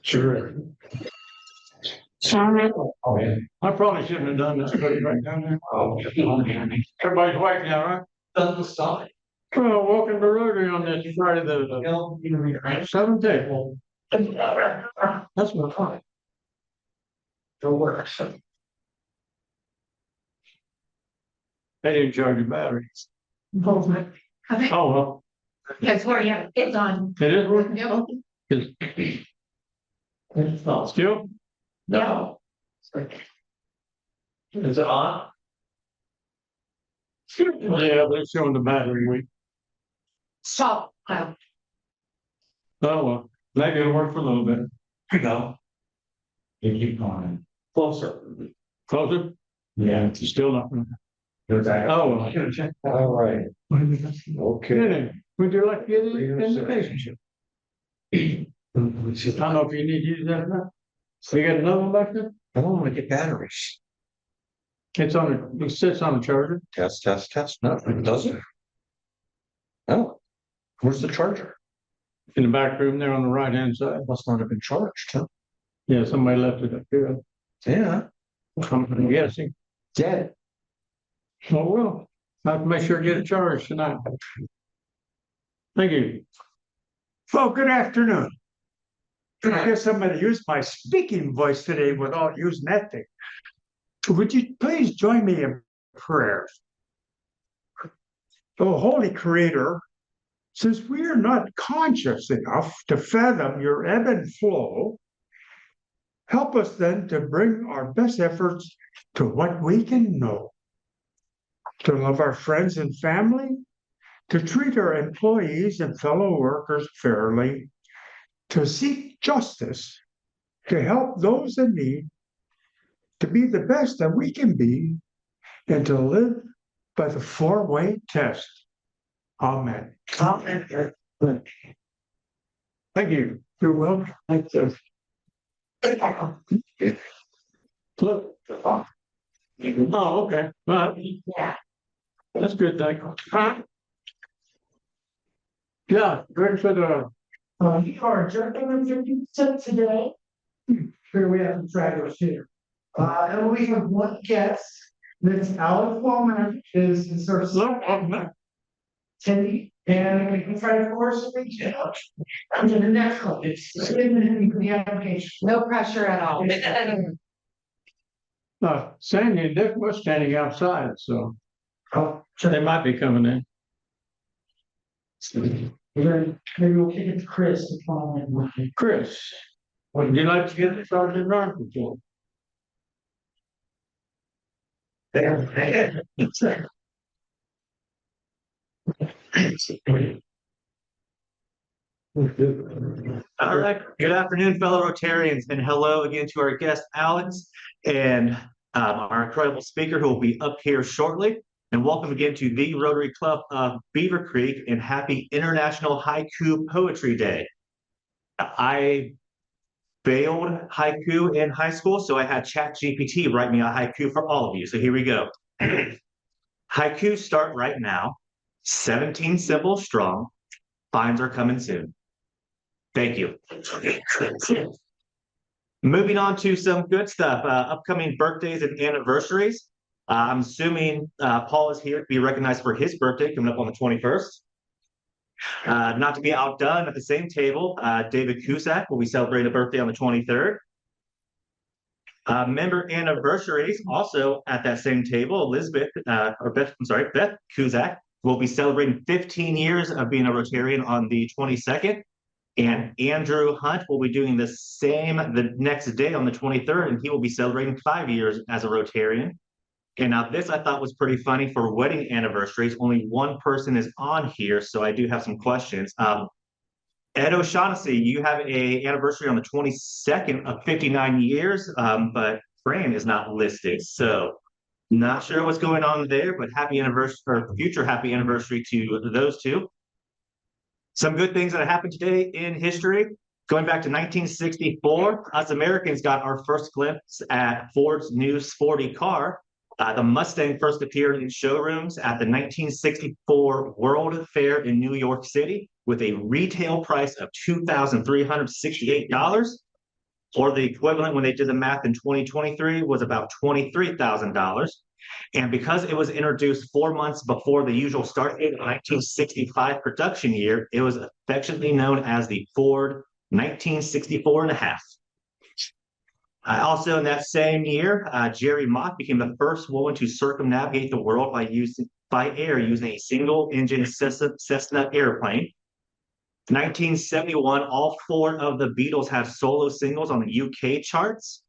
Sure. Oh, yeah. I probably shouldn't have done this, but right down there. Oh, everybody's awake now, right? Doesn't stop. Well, welcome to Rotary on this Friday the 17th. That's my time. Go work. They didn't charge your batteries. Oh, well. That's where you have it's on. It is working? Yep. It's not still? No. Is it on? Yeah, they're showing the battery week. Stop. Oh, well, maybe it'll work for a little bit. You go. You keep going. Closer. Closer? Yeah. It's still not. Oh, well. I should have checked. All right. Okay. Would you like to get the invitation? I don't know if you need to use that now. So you got another one back there? I don't want to get batteries. It's on it sits on a charger. Test. No, it doesn't. Oh, where's the charger? In the back room there on the right hand side. Must not have been charged, huh? Yeah, somebody left it up here. Yeah. I'm guessing. Dead. Oh, well, I have to make sure I get it charged tonight. Thank you. Well, good afternoon. I guess I'm going to use my speaking voice today without using that thing. Would you please join me in prayer? Oh, Holy Creator, since we are not conscious enough to fathom your ebb and flow, help us then to bring our best efforts to what we can know, to love our friends and family, to treat our employees and fellow workers fairly, to seek justice, to help those in need, to be the best that we can be, and to live by the four-way test. Amen. Amen. Thank you. You're welcome. Thank you. Look. Oh, okay. Well, Yeah. that's good. Thank you. Yeah, great for the. You are jerking with your pizza today. Here we have some travelers here. And we have one guest. That's Alex Wallman is our Cindy, and we can try to force a reach out. I'm to the next one. It's the application. No pressure at all. Sandy and Dick was standing outside, so Oh, they might be coming in. maybe we'll kick it to Chris to follow in. Chris, would you like to get started in our control? All right. Good afternoon, fellow Rotarians, and hello again to our guest, Alex, and our incredible speaker who will be up here shortly. And welcome again to the Rotary Club of Beavercreek, and happy International Haiku Poetry Day. I failed haiku in high school, so I had ChatGPT write me a haiku for all of you. So here we go. Haikus start right now. 17 symbols strong. Fines are coming soon. Thank you. Moving on to some good stuff. Upcoming birthdays and anniversaries. I'm assuming Paul is here to be recognized for his birthday coming up on the 21st. Not to be outdone, at the same table, David Cusack will be celebrating a birthday on the 23rd. Member anniversaries also at that same table. Beth Cusack will be celebrating 15 years of being a Rotarian on the 22nd. And Andrew Hunt will be doing the same the next day on the 23rd, and he will be celebrating 5 years as a Rotarian. And now this I thought was pretty funny for wedding anniversaries. Only one person is on here, so I do have some questions. Ed O'Shaughnessy, you have a anniversary on the 22nd of 59 years, but Fran is not listed. So not sure what's going on there, but happy anniversary or future happy anniversary to those two. Some good things that happened today in history. Going back to 1964, us Americans got our first glimpse at Ford's new sporty car. The Mustang first appeared in showrooms at the 1964 World Fair in New York City with a retail price of $2,368. or the equivalent when they did the math in 2023 was about $23,000. And because it was introduced 4 months before the usual start date of 1965 production year, it was affectionately known as the Ford 1964 and a half. Also in that same year, Jerry Mock became the first woman to circumnavigate the world by air using a single engine Cessna airplane. 1971, all 4 of the Beatles had solo singles on the UK charts.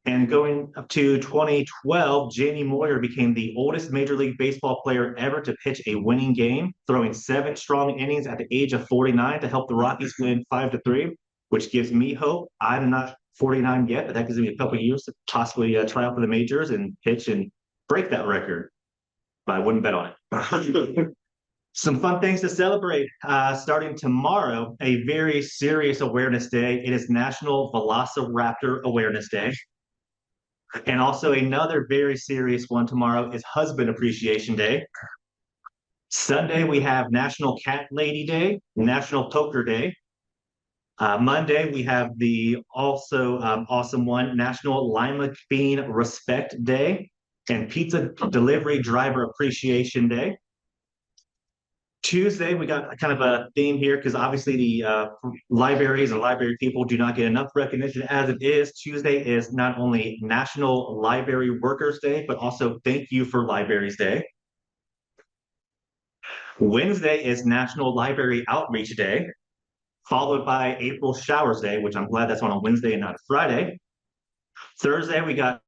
And going up to 2012, Jamie Moyer became the oldest Major League Baseball player ever to pitch a winning game, throwing 7 strong innings at the age of 49 to help the Rockies win 5-3, which gives me hope. I'm not 49 yet, but that gives me a couple of years to possibly try out for the majors and pitch and break that record. But I wouldn't bet on it. Some fun things to celebrate starting tomorrow, a very serious awareness day. It is National Velociraptor Awareness Day. And also another very serious one tomorrow is Husband Appreciation Day. Sunday, we have National Cat Lady Day, National Poker Day. Monday, we have the also awesome one, National Lima Bean Respect Day and Pizza Delivery Driver Appreciation Day. Tuesday, we got kind of a theme here because obviously the libraries and library people do not get enough recognition as it is. Tuesday is not only National Library Workers Day, but also Thank You for Libraries Day. Wednesday is National Library Outreach Day, followed by April Showers Day, which I'm glad that's on a Wednesday and not a Friday. Thursday, we got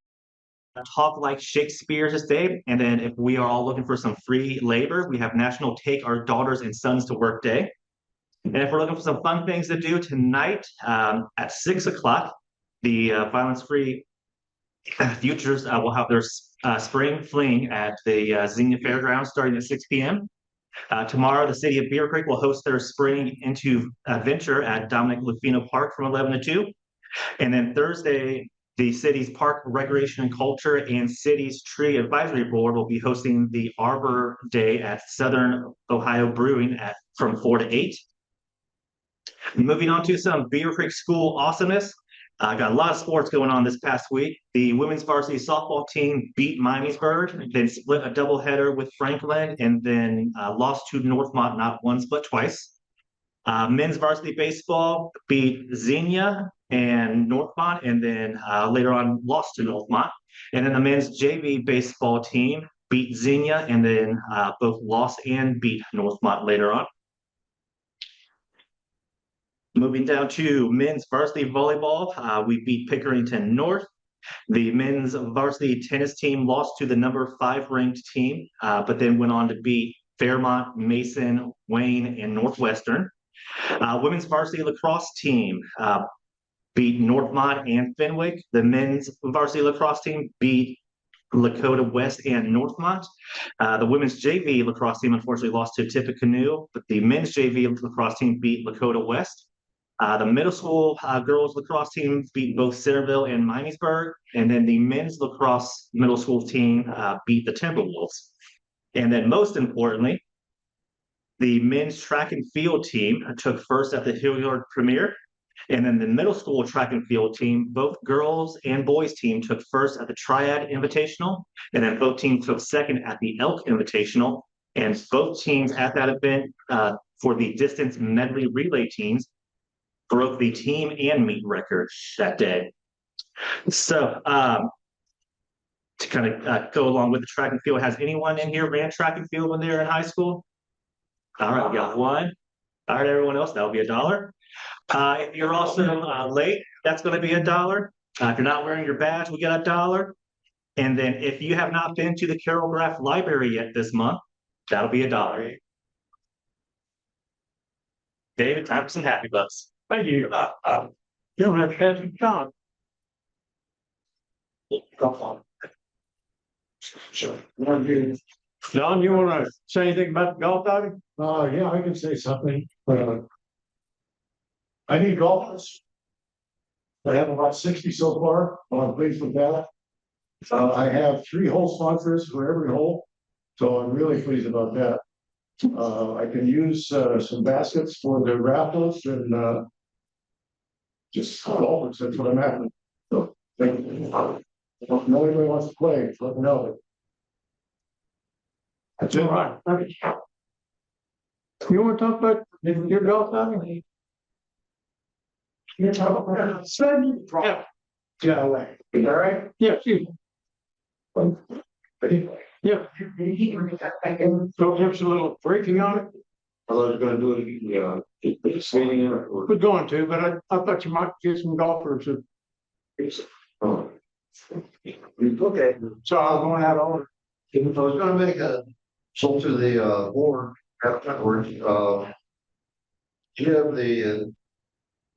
Talk Like Shakespeare's Day. And then if we are all looking for some free labor, we have National Take Our Daughters and Sons to Work Day. And if we're looking for some fun things to do tonight at 6 o'clock, the Violence Free Futures will have their spring fling at the Xenia Fairgrounds starting at 6 p.m. Tomorrow, the city of Beavercreek will host their spring into adventure at Dominic Lufino Park from 11 to 2. And then Thursday, the city's Park, Recreation and Culture and City's Tree Advisory Board will be hosting the Arbor Day at Southern Ohio Brewing from 4 to 8. Moving on to some Beavercreek School awesomeness. Got a lot of sports going on this past week. The women's varsity softball team beat Miamisburg, then split a doubleheader with Franklin, and then lost to Northmont not once but twice. Men's varsity baseball beat Xenia and Northmont, and then later on lost to Northmont. And then the men's JV baseball team beat Xenia, and then both lost and beat Northmont later on. Moving down to men's varsity volleyball, we beat Pickerington North. The men's varsity tennis team lost to the number 5 ranked team, but then went on to beat Fairmont, Mason, Wayne, and Northwestern. Women's varsity lacrosse team beat Northmont and Fenwick. The men's varsity lacrosse team beat Lakota West and Northmont. The women's JV lacrosse team unfortunately lost to Tippecanoe, but the men's JV lacrosse team beat Lakota West. The middle school girls lacrosse team beat both Centerville and Miamisburg, and then the men's lacrosse middle school team beat the Timberwolves. And then most importantly, the men's track and field team took first at the Hilliard Premier, and then the middle school track and field team, both girls and boys team took first at the Triad Invitational, and then both teams took second at the Elk Invitational, and both teams at that event for the distance medley relay teams broke the team and meet record that day. So to kind of go along with the track and field, has anyone in here ran track and field when they were in high school? All right, we got one. All right, everyone else, that'll be $1. If you're also late, that's going to be $1. If you're not wearing your badge, we got $1. And then if you have not been to the Carol Graff Library yet this month, that'll be $1. David, time for some happy bucks. Thank you. You don't have to pass it, John. Sure. John, you want to say anything about the golf outing? Yeah, I can say something. I need golfers. I have about 60 so far. I'm pleased with that. I have 3 hole sponsors for every hole, so I'm really pleased about that. I can use some baskets for the raffles, and just always, that's what I'm at. So, thank you. If nobody wants to play, let me know. That's all right. You wanna talk about your golf outing? You're talking about sudden drop. Yeah, all right. Yeah, you, yeah, so there's a little briefing on it. I was gonna do it, skating or. We're going to, but I thought you might get some golfers, Oh. Okay. so I'm going out on. I was gonna make a, so to the, board afterwards, you have the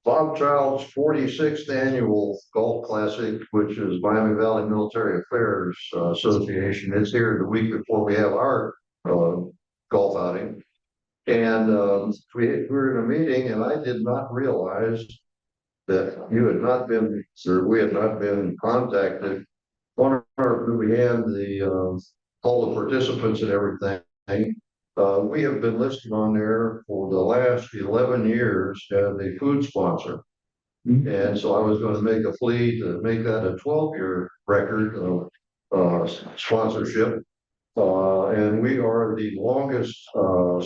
Bob Child's 46th annual golf classic, which is Miami Valley Military Affairs Association. It's here the week before we have our, golf outing. And, we were in a meeting and I did not realize that you had not been, or we had not been contacted. On our, we had the, all the participants and everything. We have been listed on there for the last 11 years as a food sponsor. And so I was going to make a plea to make that a 12-year record of, sponsorship. And we are the longest,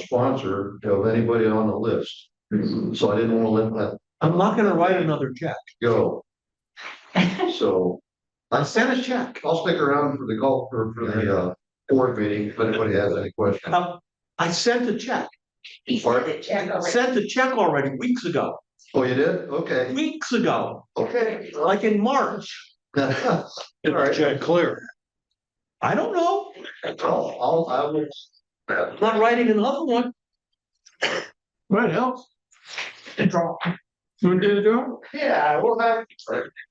sponsor of anybody on the list. So I didn't want to let that I'm not gonna write another check. go. So I sent a check. I'll stick around for the golf or for the board meeting if anybody has any questions. I sent a check. Pardon? Sent a check already weeks ago, Oh, you did? Okay. weeks ago, Okay. like in March. All right. Check clear. I don't know. I will. I'm not writing another one. Well, it helps. Draw. You wanna do the draw? Yeah, we'll have.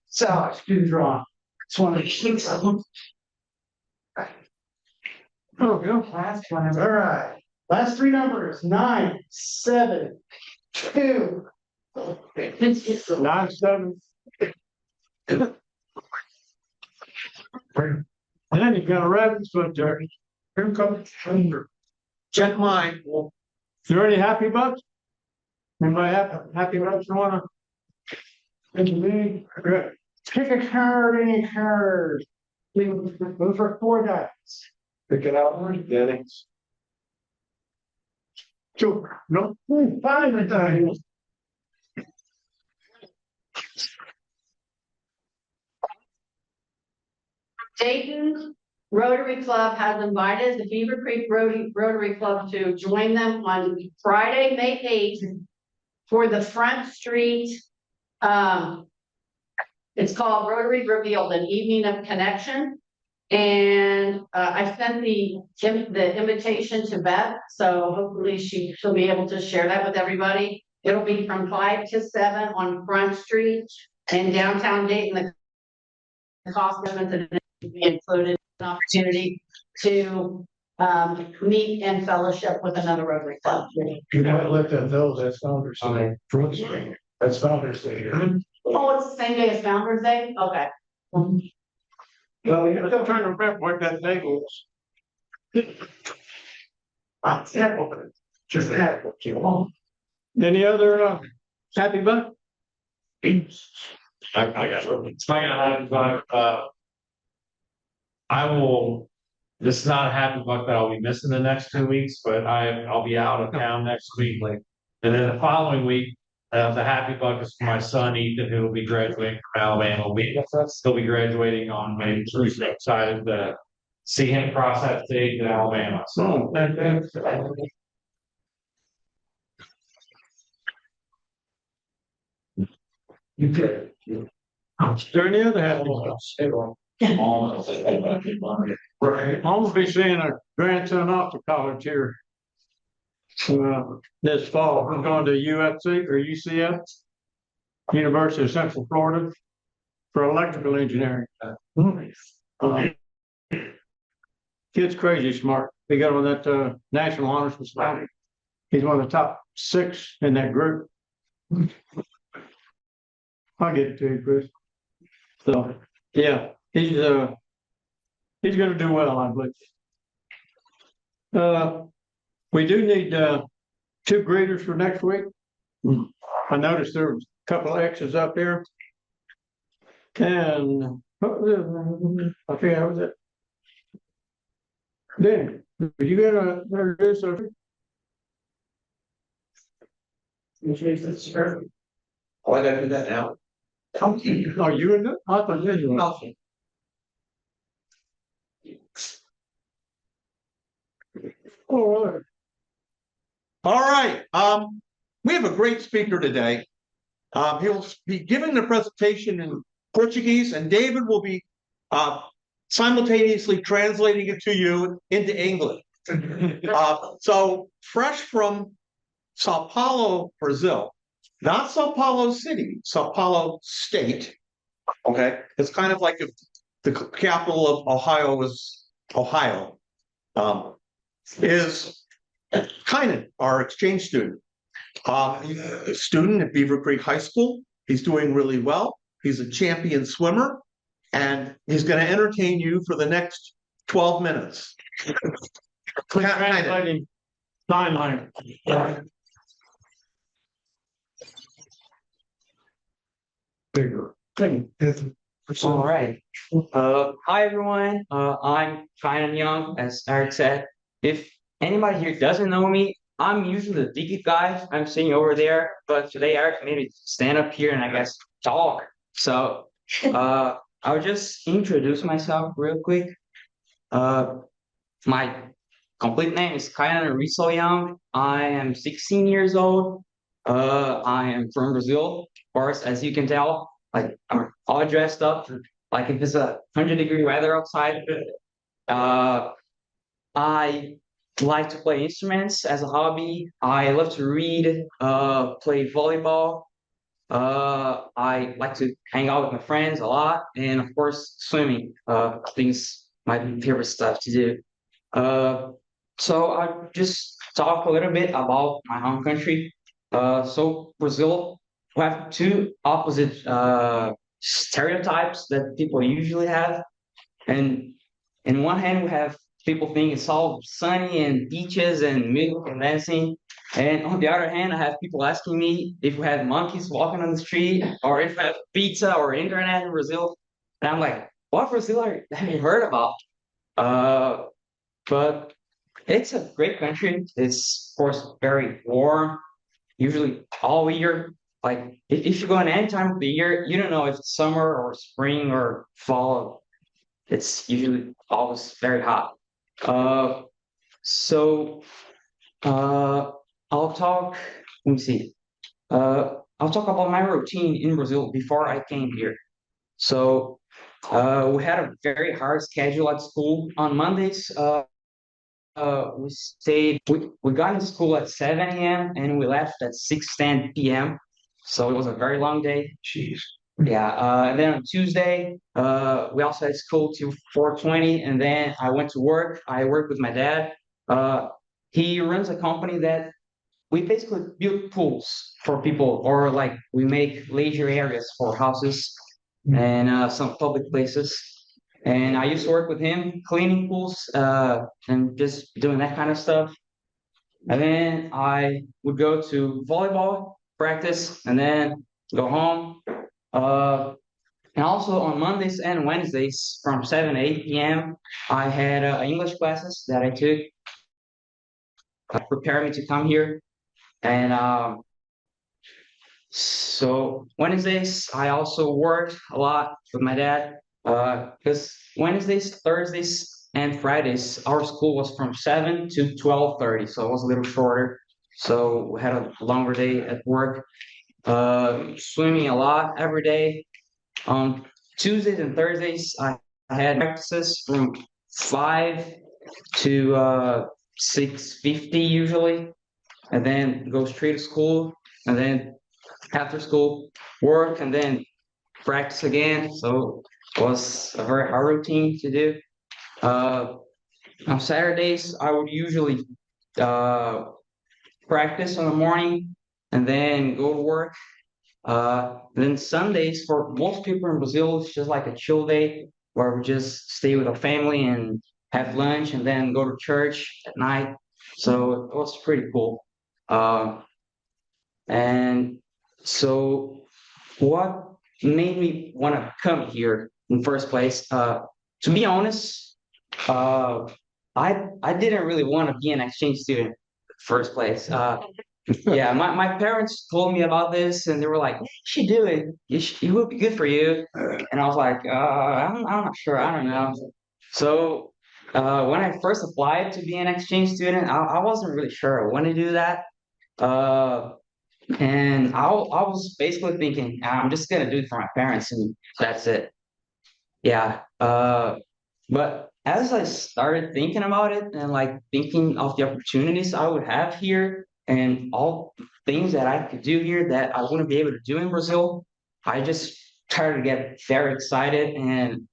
So, let's do the draw. It's one of the keys. All Oh, yeah. right, last three numbers, 9, 7, 2. 9, 7. And then you got a rabbit's foot there. Here comes thunder. Check mine. Is there any happy bucks? Anybody have happy bucks you wanna? Thank you, me. Good. Pick a card, any card. Those are 4 dice. Pick it out, Dennis. Two, no, 5 dice. Dayton Rotary Club has invited the Beavercreek Rotary Club to join them on Friday, May 8th for the Front Street. It's called Rotary Revealed, an evening of connection. And I sent the invitation to Beth, so hopefully she'll be able to share that with everybody. It'll be from 5 to 7 on Front Street in downtown Dayton. The cost of it be included an opportunity to meet and fellowship with another Rotary Club. You might let them know that's Founder's Day. That's Founder's Day. Oh, it's the same day as Founder's Day? Okay. Well, I'm still trying to remember what that date was. Just that, what you want. Any other happy buck? I got something. It's not gonna happen, but, I will, this is not a happy buck that I'll be missing the next 2 weeks, but I'll be out of town next week. And then the following week, the happy buck is for my son Ethan, who will be graduating from Alabama. He'll be graduating on May. So excited to see him cross that stage in Alabama. So You did. Is there any other happy bucks? Right. I'll be seeing a grandson off to college here. This fall, I'm going to UFC or UCF, University of Central Florida, for electrical engineering. Kid's crazy smart. He got on that National Honor Society. He's one of the top 6 in that group. I'll get it to you, Chris. So, yeah, he's gonna do well, I believe. We do need 2 greeters for next week. I noticed there was couple of X's up here. And, I think that was it. Then, did you get a, there it is, Sophie? Oh, I gotta do that now. Are you in it? I thought you were. Okay. All right. All right, we have a great speaker today. He'll be giving the presentation in Portuguese, and David will be simultaneously translating it to you into English. So fresh from Sao Paulo, Brazil, not Sao Paulo City, Sao Paulo State. Okay, it's kind of like if the capital of Ohio is Ohio. Is kind of our exchange student. He's a student at Beavercreek High School. He's doing really well. He's a champion swimmer, and he's going to entertain you for the next 12 minutes. Translating sign language. Bigger. All right. Hi everyone. I'm kind of young, as Eric said. If anybody here doesn't know me, I'm usually the big guy. I'm sitting over there, but today Eric made me stand up here and I guess talk. So I'll just introduce myself real quick. My complete name is Kainan Rizal Young. I am 16 years old. I am from Brazil, of course, as you can tell. Like I'm all dressed up, like if it's 100-degree weather outside. I like to play instruments as a hobby. I love to read, play volleyball. I like to hang out with my friends a lot, and of course, swimming. I think it's my favorite stuff to do. So I just talk a little bit about my home country. So Brazil, we have two opposite stereotypes that people usually have. And in one hand, we have people think it's all sunny and beaches and music and dancing. And on the other hand, I have people asking me if we have monkeys walking on the street or if we have pizza or internet in Brazil. And I'm like, what Brazil have you heard about? But it's a great country. It's, of course, very warm, usually all year. Like, if you go in any time of the year, you don't know if it's summer or spring or fall. It's usually always very hot. Uh, so I'll talk, let me see. I'll talk about my routine in Brazil before I came here. So we had a very hard schedule at school. On Mondays, we got into school at 7 a.m. and we left at 6:10 p.m. So it was a very long day. Jeez. Yeah, and then on Tuesday, we also had school till 4:20, and then I went to work. I work with my dad. He runs a company that we basically build pools for people, or like we make leisure areas for houses and some public places. And I used to work with him, cleaning pools, and just doing that kind of stuff. And then I would go to volleyball practice, and then go home. And also on Mondays and Wednesdays from 7 to 8 p.m., I had English classes that I took prepare me to come here. And so Wednesdays, I also worked a lot with my dad because Wednesdays, Thursdays, and Fridays, our school was from 7 to 12:30, so it was a little shorter. So we had a longer day at work. Swimming a lot every day. On Tuesdays and Thursdays, I had practices from 5 to 6:50 usually, and then go straight to school, and then after school, work, and then practice again. So it was a very hard routine to do. On Saturdays, I would usually practice in the morning and then go to work. Then Sundays for most people in Brazil, it's just like a chill day where we just stay with our family and have lunch and then go to church at night. So it was pretty cool. And so what made me want to come here in first place? To be honest, uh, I didn't really want to be an exchange student in first place. Yeah, my parents told me about this, and they were like, "You should do it. It will be good for you." And I was like, I'm not sure. I don't know." So when I first applied to be an exchange student, I wasn't really sure I want to do that. Uh, and I was basically thinking, I'm just gonna do it for my parents, and that's it. Yeah. But as I started thinking about it and like thinking of the opportunities I would have here and all the things that I could do here that I wouldn't be able to do in Brazil, I just started to get very excited. And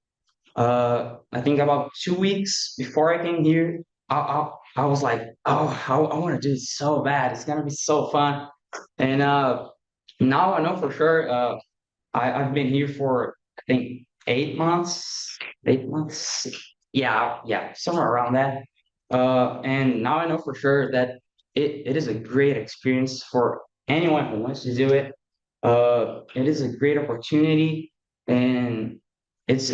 I think about 2 weeks before I came here, I was like, oh, I want to do it so bad. It's gonna be so fun. And now I know for sure. I've been here for I think 8 months. 8 months. Yeah, yeah, somewhere around that. And now I know for sure that it is a great experience for anyone who wants to do it. It is a great opportunity, and it's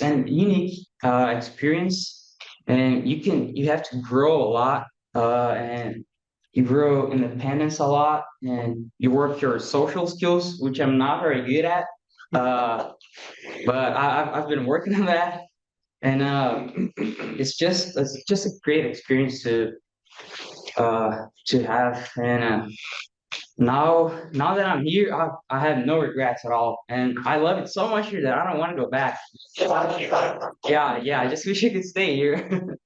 an unique experience, and you have to grow a lot, and you grow independence a lot, and you work your social skills, which I'm not very good at. Uh, but I've been working on that, and it's just a great experience to have. And now that I'm here, I have no regrets at all, and I love it so much here that I don't want to go back. Yeah, yeah. I just wish I could stay here.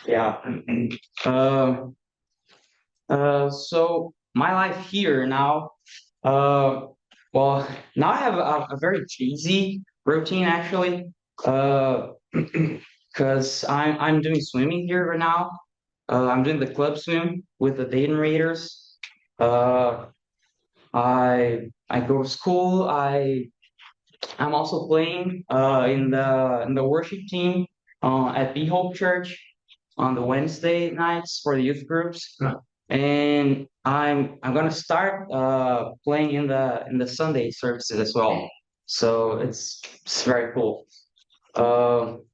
Yeah. Um. So my life here now, uh, well, now I have a very easy routine actually, uh, because I'm doing swimming here right now. I'm doing the club swim with the Dayton Raiders. Uh, I go to school. I'm also playing in the worship team at the Hope Church on the Wednesday nights for the youth groups, and I'm gonna start playing in the Sunday services as well. So it's very cool. Um,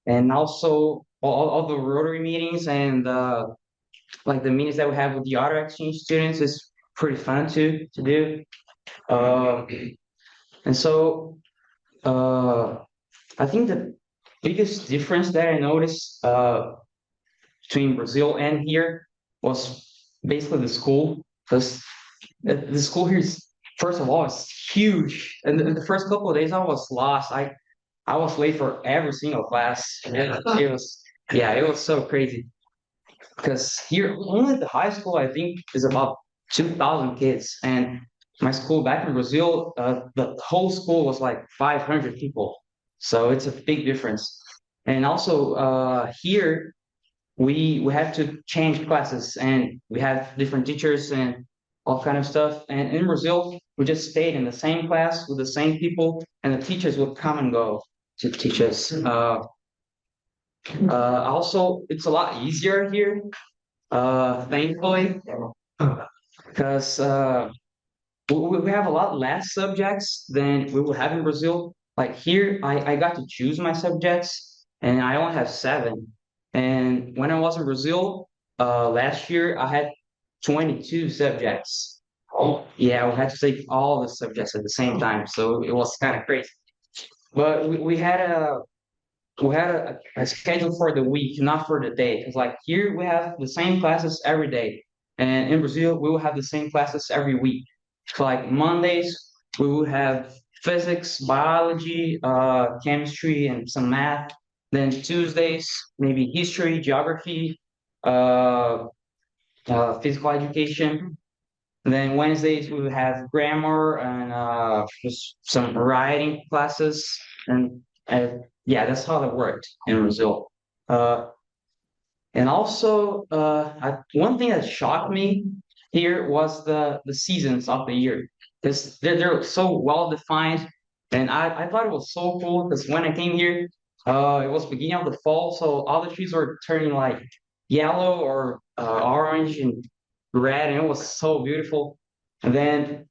and also all the Rotary meetings and like the meetings that we have with the other exchange students is pretty fun to do. Um, and so uh, I think the biggest difference that I noticed between Brazil and here was basically the school, because the school here is, first of all, it's huge. And the first couple of days I was lost. I was late for every single class. It was yeah, it was so crazy. Because here only the high school I think is about 2,000 kids, and my school back in Brazil, the whole school was like 500 people. So it's a big difference. And also here we have to change classes, and we have different teachers and all kind of stuff. And in Brazil, we just stayed in the same class with the same people, and the teachers would come and go to teach us. Also, it's a lot easier here, thankfully, because we have a lot less subjects than we would have in Brazil. Like here, I got to choose my subjects, and I only have seven. And when I was in Brazil last year, I had 22 subjects. Oh, yeah, we had to take all the subjects at the same time, so it was kind of crazy. But we had a schedule for the week, not for the day. It's like here we have the same classes every day, and in Brazil we will have the same classes every week. So like Mondays we will have physics, biology, chemistry, and some math. Then Tuesdays maybe history, geography, uh, physical education. Then Wednesdays we will have grammar and just some writing classes, and uh, yeah, that's how that worked in Brazil. Uh, and also, one thing that shocked me here was the seasons of the year, because they're so well defined, and I thought it was so cool because when I came here, it was beginning of the fall, so all the trees were turning like yellow or orange and red, and it was so beautiful. And then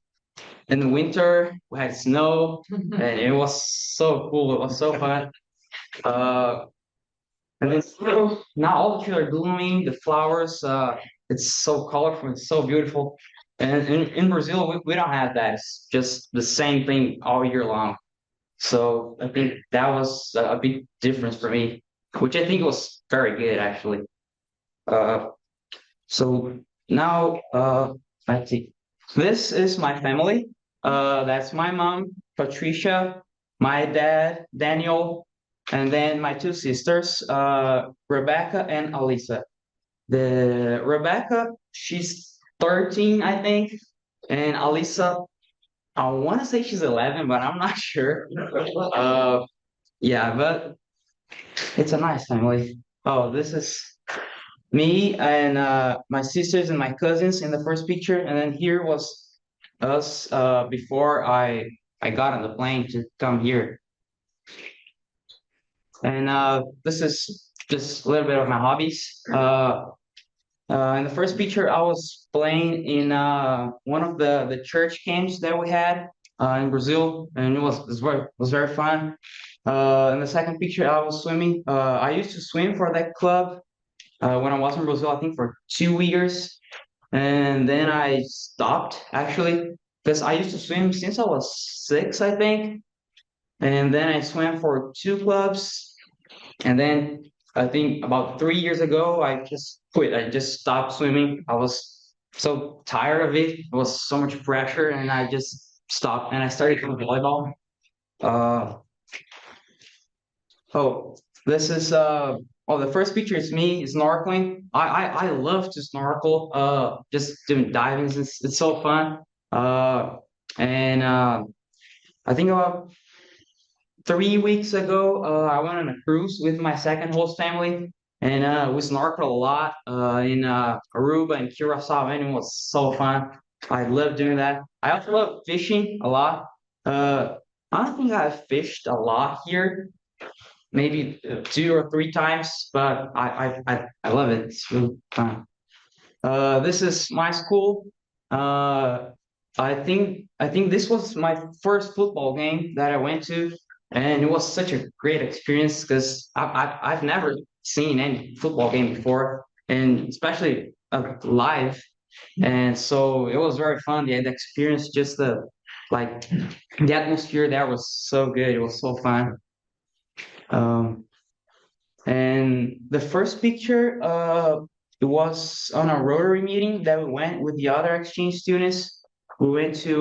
in the winter we had snow, and it was so cool. It was so fun. Uh, and then now all the trees are blooming. The flowers, it's so colorful. It's so beautiful. And in Brazil, we don't have that. It's just the same thing all year long. So I think that was a big difference for me, which I think was very good actually. Uh, so now, let's see. This is my family. That's my mom, Patricia, my dad, Daniel, and then my two sisters, Rebecca and Alisa. The Rebecca, she's 13, I think, and Alisa, I want to say she's 11, but I'm not sure. Yeah, but it's a nice family. Oh, this is me and my sisters and my cousins in the first picture, and then here was us before I got on the plane to come here. And this is just a little bit of my hobbies. In the first picture, I was playing in one of the church camps that we had in Brazil, and it was very fun. In the second picture, I was swimming. I used to swim for that club when I was in Brazil, I think for 2 years, and then I stopped actually because I used to swim since I was 6, I think, and then I swam for two clubs, and then I think about 3 years ago, I just quit. I just stopped swimming. I was so tired of it. It was so much pressure, and I just stopped. And I started doing volleyball. Uh, oh, this is the first picture is me snorkeling. I love to snorkel. Just doing diving. It's so fun. And I think about 3 weeks ago, I went on a cruise with my second host family, and we snorkeled a lot in Aruba and Curacao, and it was so fun. I love doing that. I also love fishing a lot. Uh, I don't think I've fished a lot here, maybe 2 or 3 times, but I love it. It's really fun. This is my school. Uh, I think this was my first football game that I went to, and it was such a great experience because I've never seen any football game before, and especially live. And so it was very fun. The experience, just like the atmosphere there was so good. It was so fun. Um, and the first picture, it was on a Rotary meeting that we went with the other exchange students. We went to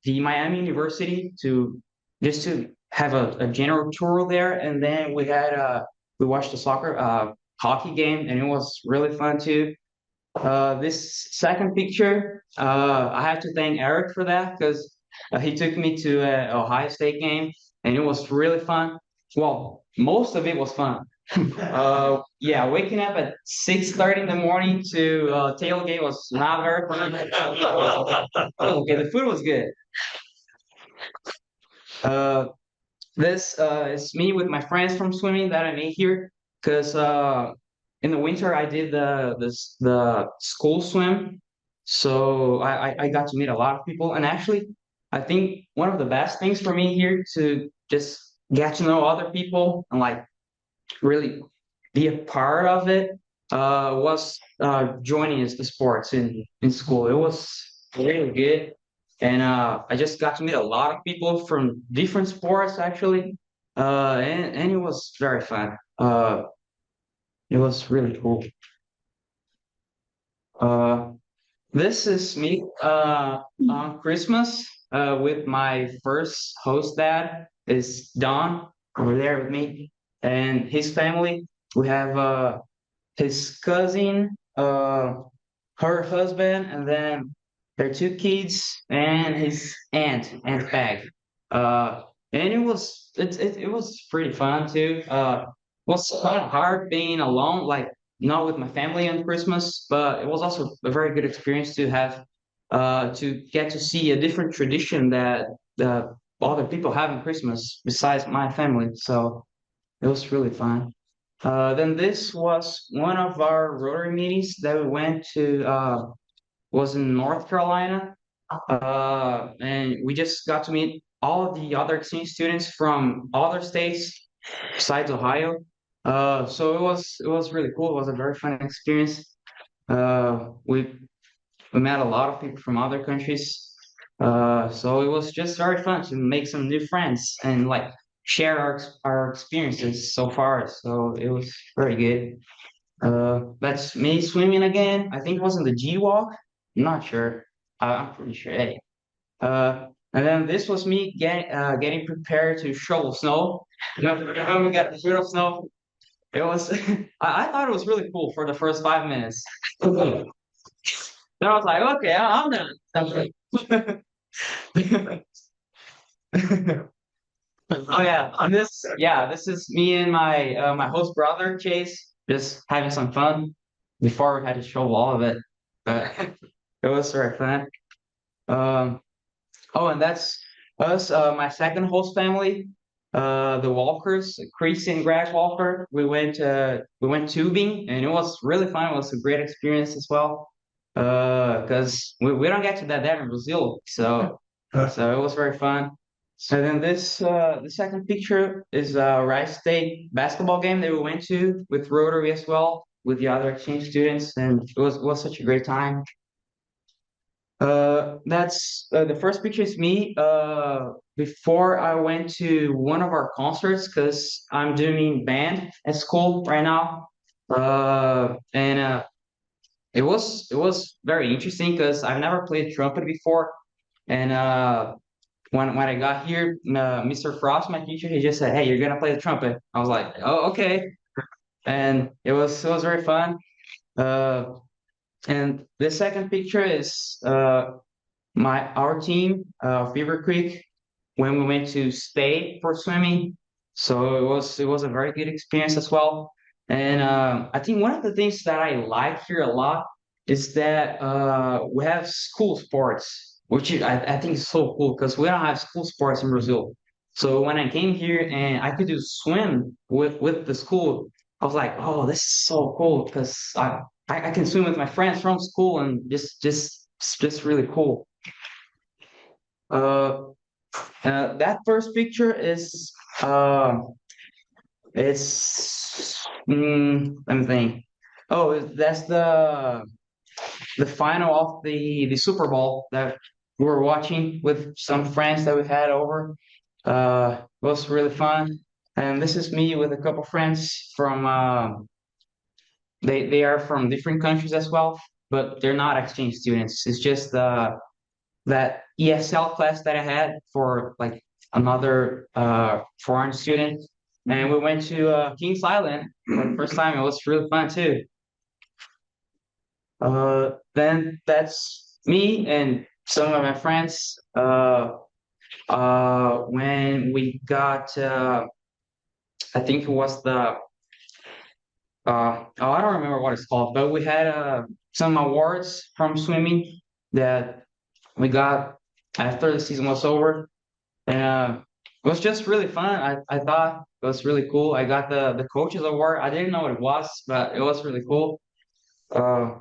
the Miami University to just to have a general tour there, and then we watched a soccer hockey game, and it was really fun too. This second picture, I have to thank Eric for that because he took me to an Ohio State game, and it was really fun. Well, most of it was fun. Yeah, waking up at 6:30 in the morning to tailgate was not very fun. Okay, the food was good. Uh, this is me with my friends from swimming that I made here because in the winter I did the school swim, so I got to meet a lot of people, and actually I think one of the best things for me here to just get to know other people and like really be a part of it was joining the sports in school. It was really good, and I just got to meet a lot of people from different sports actually, and it was very fun. It was really cool. Uh, this is me on Christmas with my first host dad is Don over there with me and his family. We have his cousin, her husband, and then their two kids and his Aunt Peg. Uh, and it was pretty fun too. It was kind of hard being alone, like not with my family on Christmas, but it was also a very good experience to have to get to see a different tradition that other people have in Christmas besides my family. So it was really fun. Then this was one of our Rotary meetings that we went to. Was in North Carolina. And we just got to meet all of the other exchange students from other states besides Ohio. So it was really cool. It was a very fun experience. We met a lot of people from other countries. So it was just very fun to make some new friends and like share our experiences so far. So it was very good. That's me swimming again. I think it was in the G walk. I'm not sure. I'm pretty sure. Hey. And then this was me getting prepared to shovel snow. When we got the shovel snow, it was I thought it was really cool for the first 5 minutes. Then I was like, okay, I'm done. Oh yeah, this is me and my host brother Chase just having some fun before we had to shovel all of it, but it was very fun. Um, oh, and that's us, my second host family, the Walkers, Chris and Greg Walker. We went tubing, and it was really fun. It was a great experience as well. Because we don't get to that in Brazil, so it was very fun. So then the second picture is a Rice State basketball game that we went to with Rotary as well, with the other exchange students, and it was such a great time. That's the first picture is me. Before I went to one of our concerts, because I'm doing band at school right now. And it was very interesting because I've never played trumpet before, and when I got here, Mr. Frost, my teacher, he just said, "Hey, you're gonna play the trumpet." I was like, "Oh, okay," and it was very fun. Uh, and the second picture is our team, Beavercreek, when we went to state for swimming. So it was a very good experience as well. And I think one of the things that I like here a lot is that we have school sports, which I think is so cool because we don't have school sports in Brazil. So when I came here and I could do swim with the school, I was like, oh, this is so cool because I can swim with my friends from school and just really cool. Uh, that first picture is it's let me think. Oh, that's the final of the Super Bowl that we were watching with some friends that we had over. It was really fun. And this is me with a couple friends from they are from different countries as well, but they're not exchange students. It's just that ESL class that I had for like another foreign student. And we went to Kings Island for the first time. It was really fun too. Then that's me and some of my friends. When we got, I think it was I don't remember what it's called, but we had some awards from swimming that we got after the season was over. It was just really fun. I thought it was really cool. I got the coaches award. I didn't know what it was, but it was really cool. Uh,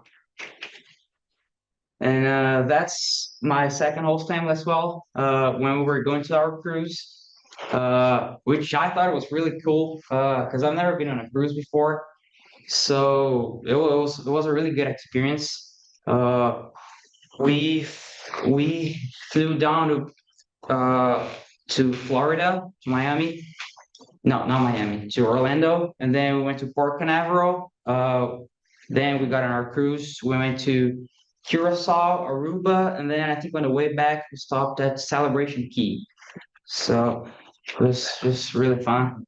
and that's my second host time as well. When we were going to our cruise, which I thought was really cool because I've never been on a cruise before. So it was a really good experience. We we flew down to Florida, to Miami. No, not Miami, to Orlando, and then we went to Port Canaveral. Then we got on our cruise. We went to Curacao, Aruba, and then I think on the way back we stopped at Celebration Key. So it was just really fun.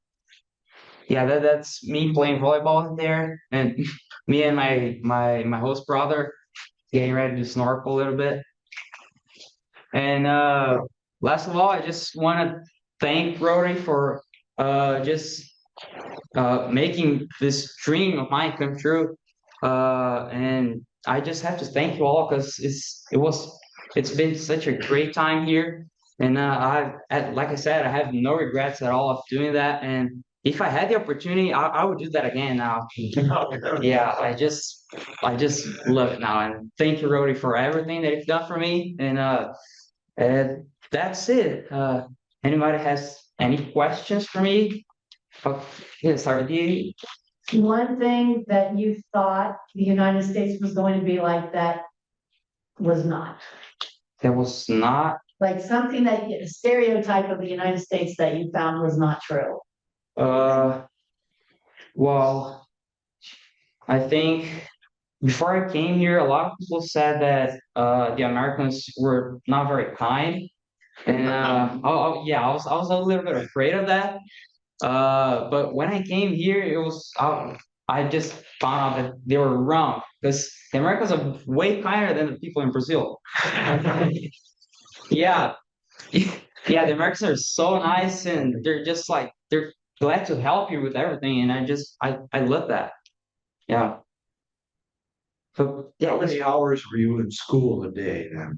Yeah, that's me playing volleyball there, and me and my host brother getting ready to snorkel a little bit. And last of all, I just want to thank Rotary for just making this dream of mine come true. And I just have to thank you all because it's been such a great time here. And like I said, I have no regrets at all of doing that. And if I had the opportunity, I would do that again now. Yeah, I just love it now. And thank you, Rody, for everything that you've done for me. And that's it. Anybody has any questions for me? Oh, yes, sorry. One thing that you thought the United States was going to be like that was not. That was not. Like something that a stereotype of the United States that you found was not true. Well, I think before I came here, a lot of people said that the Americans were not very kind, and yeah, I was a little bit afraid of that. But when I came here, I just found out that they were wrong because the Americans are way kinder than the people in Brazil. Yeah, yeah, the Americans are so nice and they're just like they're glad to help you with everything, and I love that. Yeah. So yeah, How many hours were you in school a day then?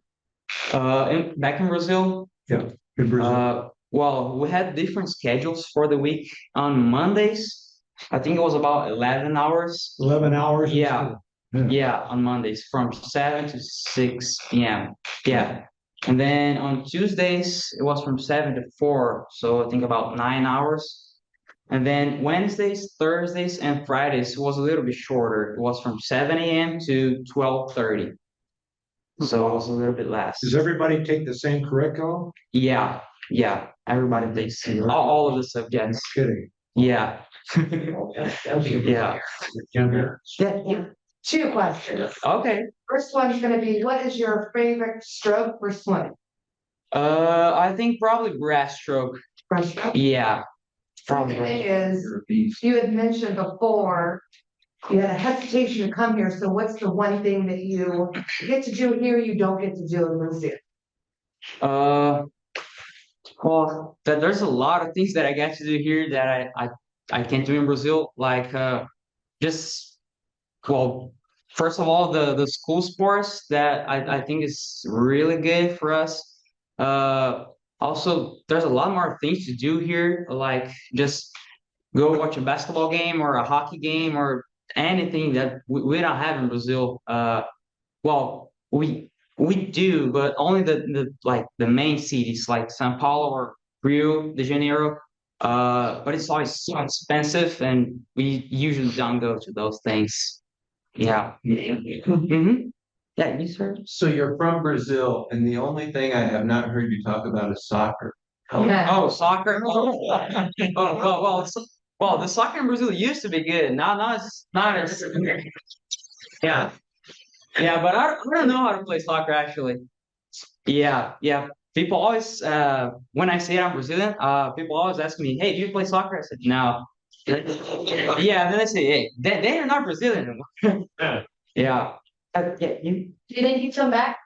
back in Brazil, In Brazil? well, we had different schedules for the week. On Mondays, I think it was about 11 hours. 11 hours? in Yeah. school? Yeah. Yeah, on Mondays from 7 to 6 p.m. Yeah. And then on Tuesdays, it was from 7 to 4. So I think about 9 hours. And then Wednesdays, Thursdays, and Fridays was a little bit shorter. It was from 7 a.m. to 12:30. So it was a little bit less. Does everybody take the same curriculum? Yeah, yeah. Everybody takes all of the subjects. No kidding. Yeah. Yeah. Yeah. Two questions. Okay. First one's gonna be, what is your favorite stroke for swimming? I think probably breaststroke. Breaststroke? Yeah. Second thing is, you had mentioned before, you had a hesitation to come here, so what's the one thing that you get to do here, you don't get to do in Brazil? Well, there's a lot of things that I get to do here that I can't do in Brazil. Like just well, first of all, the school sports that I think is really good for us. Also, there's a lot more things to do here, like just go watch a basketball game or a hockey game or anything that we don't have in Brazil. Well, we do, but only the like the main cities like São Paulo or Rio de Janeiro. But it's always so expensive, and we usually don't go to those things. Yeah. Mm-hmm. Yeah, you sir. So you're from Brazil, and the only thing I have not heard you talk about is soccer. Yeah. Oh, soccer. Well, the soccer in Brazil used to be good. Now it's not as. Yeah. Yeah, but I don't know how to play soccer actually. Yeah, yeah. People always, when I say I'm Brazilian, people always ask me, "Hey, do you play soccer?" I said, "No." Yeah, then they say, "Hey, they are not Brazilian." Yeah. Yeah. Do you think you come back?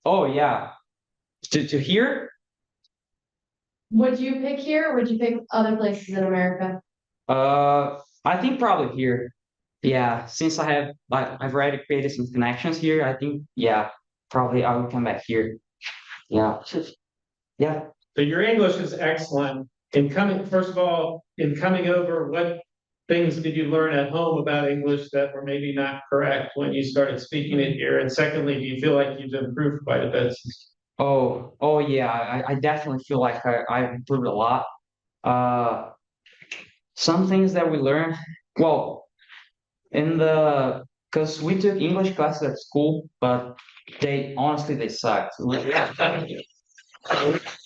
Oh yeah. To here? Would you pick here or would you pick other places in America? I think probably here. Yeah, since I've already created some connections here, I think yeah, probably I will come back here. Yeah. Yeah. So your English is excellent. First of all, in coming over, what things did you learn at home about English that were maybe not correct when you started speaking it here? And secondly, do you feel like you've improved quite a bit? Oh yeah, I definitely feel like I've improved a lot. Uh, some things that we learned, well, because we took English classes at school, but they sucked.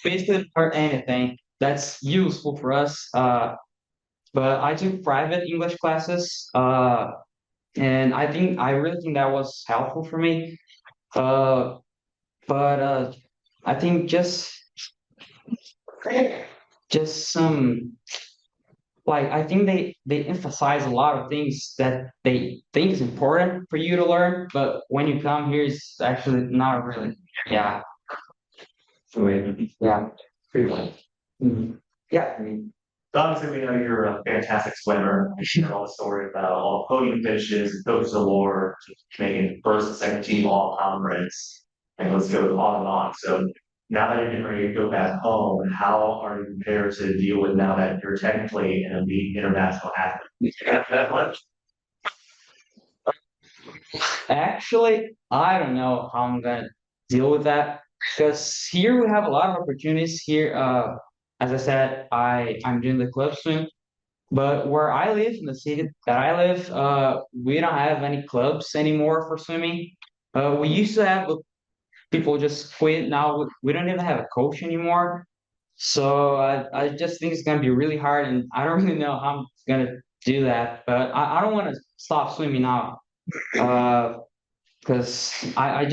Basically didn't learn anything that's useful for us. But I took private English classes, and I really think that was helpful for me. Uh, but I think just some like I think they emphasize a lot of things that they think is important for you to learn, but when you come here, it's actually not really. Yeah. Yeah. Mhm. Yeah. I mean, So obviously, we know you're a fantastic swimmer. You share all the story about all the podium finishes, coach award, making first and second team all conference, and let's go on and on. So now that you're getting ready to go back home, how are you prepared to deal with now that you're technically an elite international athlete? That much. Actually, I don't know how I'm gonna deal with that because here we have a lot of opportunities here. As I said, I'm doing the club swim, but where I live in the city that I live, we don't have any clubs anymore for swimming. We used to have, but people just quit. Now we don't even have a coach anymore. So I just think it's gonna be really hard, and I don't really know how I'm gonna do that. But I don't want to stop swimming now. Because I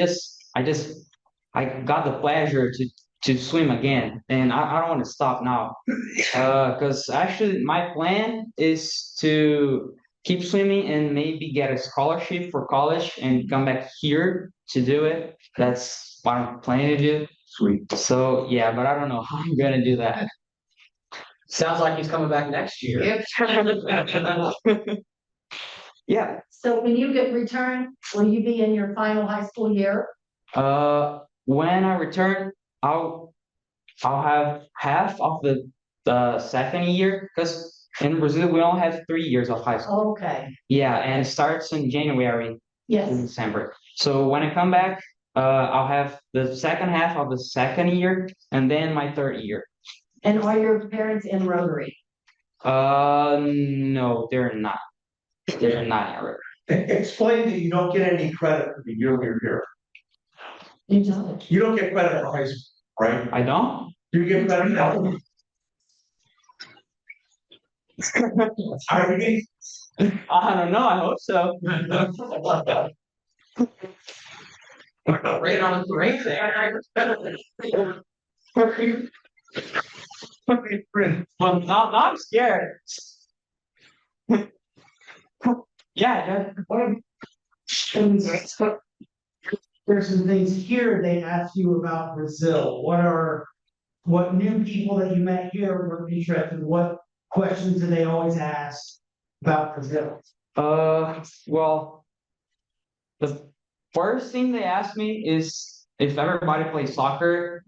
got the pleasure to swim again, and I don't want to stop now. Because actually my plan is to keep swimming and maybe get a scholarship for college and come back here to do it. That's what I'm planning to do. Sweet. So yeah, but I don't know how I'm gonna do that. Sounds like he's coming back next year. Yeah. So when you get returned, will you be in your final high school year? When I return, I'll have half of the second year because in Brazil we only have 3 years of high school. Okay, Yeah, and it starts in January to yes. December. So when I come back, I'll have the second half of the second year and then my third year. And are your parents in Rotary? No, they're not. They're not in Rotary. Explain that you don't get any credit for the year you're here. You don't. You don't get credit for high school, right? I don't. You get credit now. Are you? I don't know. I hope so. Right on the break there. Well, now I'm scared. Yeah, There's some things here they asked you about Brazil. What new people that you met here were interested? What questions do they always ask about Brazil? well, the first thing they ask me is if everybody plays soccer.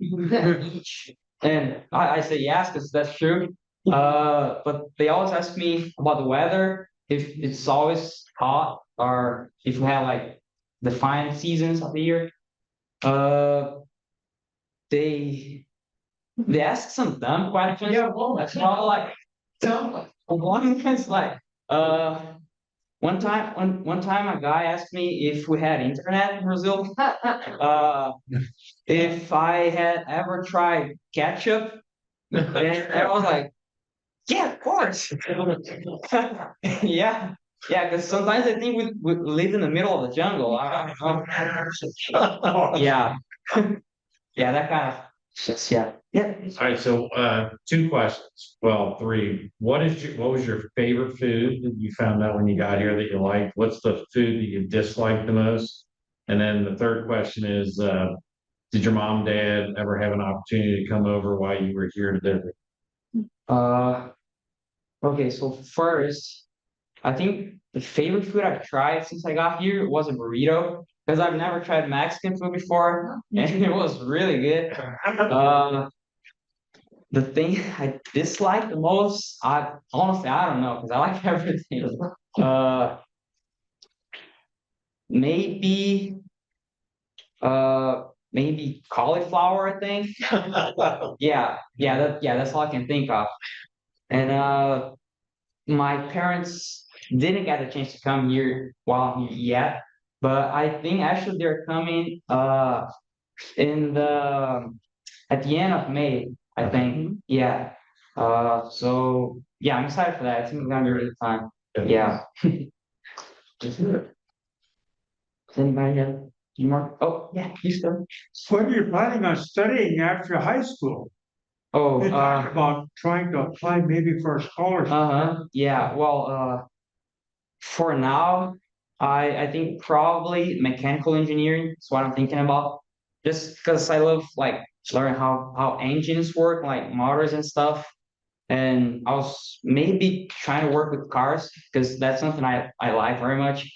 And I say yes, because that's true. But they always ask me about the weather, if it's always hot or if we have like defined seasons of the year. They ask some dumb questions. Yeah, well, That's not like dumb. one is like one time a guy asked me if we had internet in Brazil. If I had ever tried ketchup, and I was like, yeah, of course. Yeah, yeah, because sometimes I think we live in the middle of the jungle. Yeah, yeah, that kind of just yeah. All right, so two questions. Well, three. What was your favorite food that you found out when you got here that you liked? What's the food that you disliked the most? And then the third question is, did your mom, dad ever have an opportunity to come over while you were here to visit? Okay, so first, I think the favorite food I've tried since I got here was a burrito because I've never tried Mexican food before, and it was really good. The thing I dislike the most, I honestly I don't know because I like everything. Uh, maybe maybe cauliflower, I think. Yeah, that's all I can think of. And my parents didn't get a chance to come here while I'm here yet, but I think actually they're coming in the at the end of May, I think. Yeah. So yeah, I'm excited for that. I think it's gonna be a really fun. Yeah. Does anybody have any more? Oh, yeah, you still. What are you planning on studying after high school? Oh, You talked about trying to apply maybe for a scholarship. yeah. Well, for now, I think probably mechanical engineering is what I'm thinking about. Just because I love like learning how engines work, like motors and stuff. And I was maybe trying to work with cars because that's something I like very much.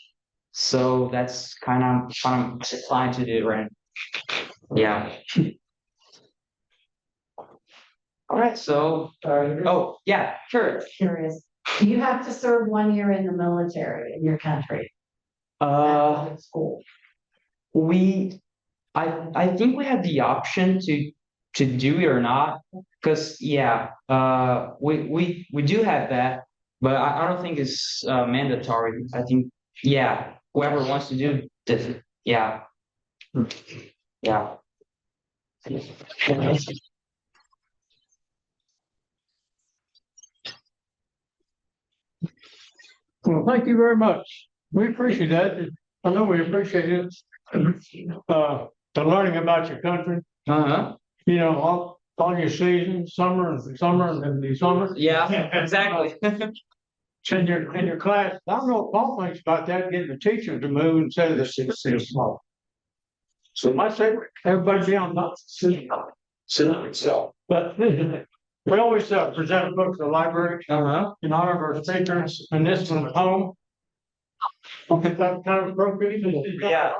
So that's kind of what I'm trying to do, right? Yeah. All right, so, oh, yeah, sure. Curious. You have to serve 1 year in the military in your country. School. I think we had the option to do it or not, because yeah, we do have that, but I don't think it's mandatory. I think yeah, whoever wants to do this, yeah, yeah. Well, thank you very much. We appreciate that. I know we appreciate it. The learning about your country, Uh-huh. you know, all your seasons, summer and the summer. Yeah, exactly. In your class, I don't know what Paul thinks about that, getting the teacher to move instead of the small. So my favorite, everybody be on top, sit on itself. But we always present a book to the library Uh-huh. in honor of our speakers, and this one's home. Okay, that kind of appropriate. Yeah.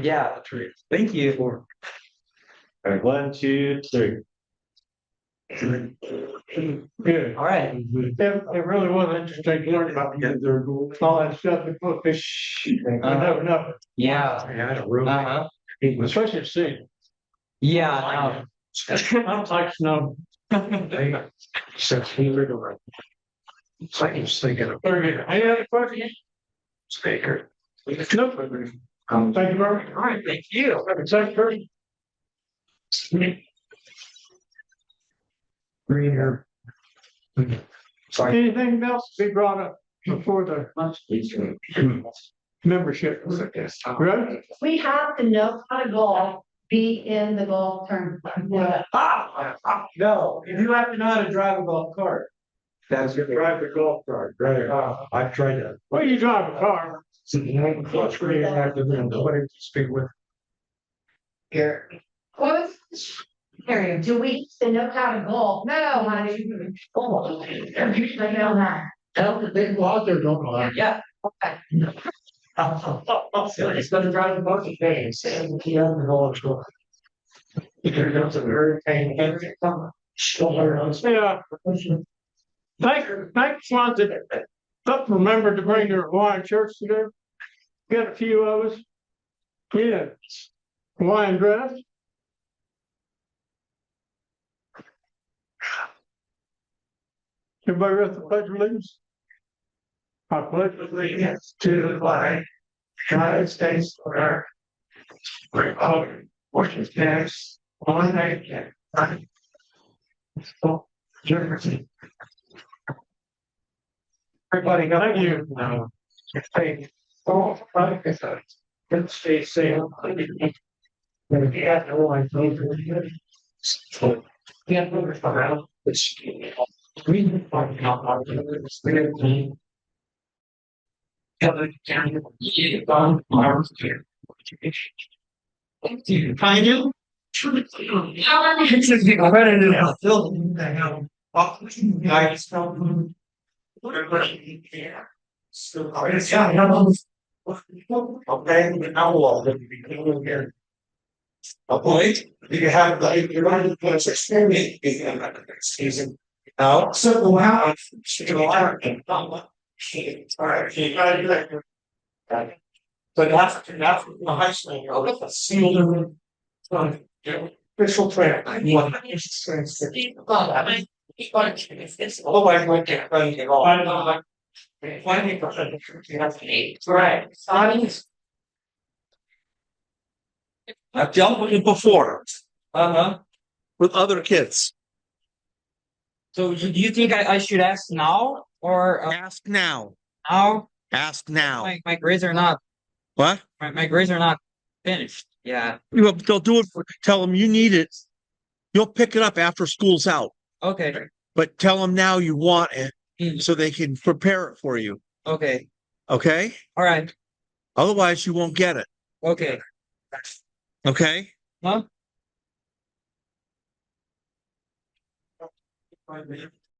Yeah. Thank you. All right, 1, 2, 3. Good. All right. It really was interesting to learn about all that stuff in book. I never know. Yeah. Uh-huh. Especially at sea. Yeah. I don't like snow. Very good. Any other questions? Speaker. No. Thank you very much. All right, thank you. Secretary. Greener. Sorry. Anything else to be brought up before the membership? Right? We have to know how to golf, be in the golf tournament. No, you have to know how to drive a golf cart. That's good. Drive the golf cart, right? I've tried that. Well, you drive a car. That's really active and nobody to speak with. Here. Harry, do we have to know how to golf? No, honey. Oh, I know that. Tell the big out there don't know that. Yeah, okay. It's gonna drive a bunch of things. And he doesn't know what's going on. Here comes a hurricane. Yeah. Thanks, wanted. Remember to bring your Hawaiian shirts today. Got a few of us. Yeah. Hawaiian dress. Everybody read the Pledge of Allegiance? I pledge allegiance to the flag, United States of America, Republic, which is next, one nation, right? Liberty. Everybody, thank you. Thank you. Oh, right. Let's stay safe. Yeah, no, I don't. Yeah, around. Green Park, Find you? Okay, you have like you're running the place season. Now, so how but after the high school, sealed official track. Otherwise, I can't run it all. 20%. Right. I've dealt with it before. With other kids. So do you think I should ask now or Ask now. now? Ask now. My grades are not. What? My grades are not finished. Yeah. They'll do it for, tell them you need it. You'll pick it up after school's out, Okay. but tell them now you want it so they can prepare it for you. Okay. Okay? All right. Otherwise, you won't get it. Okay. Okay? Huh?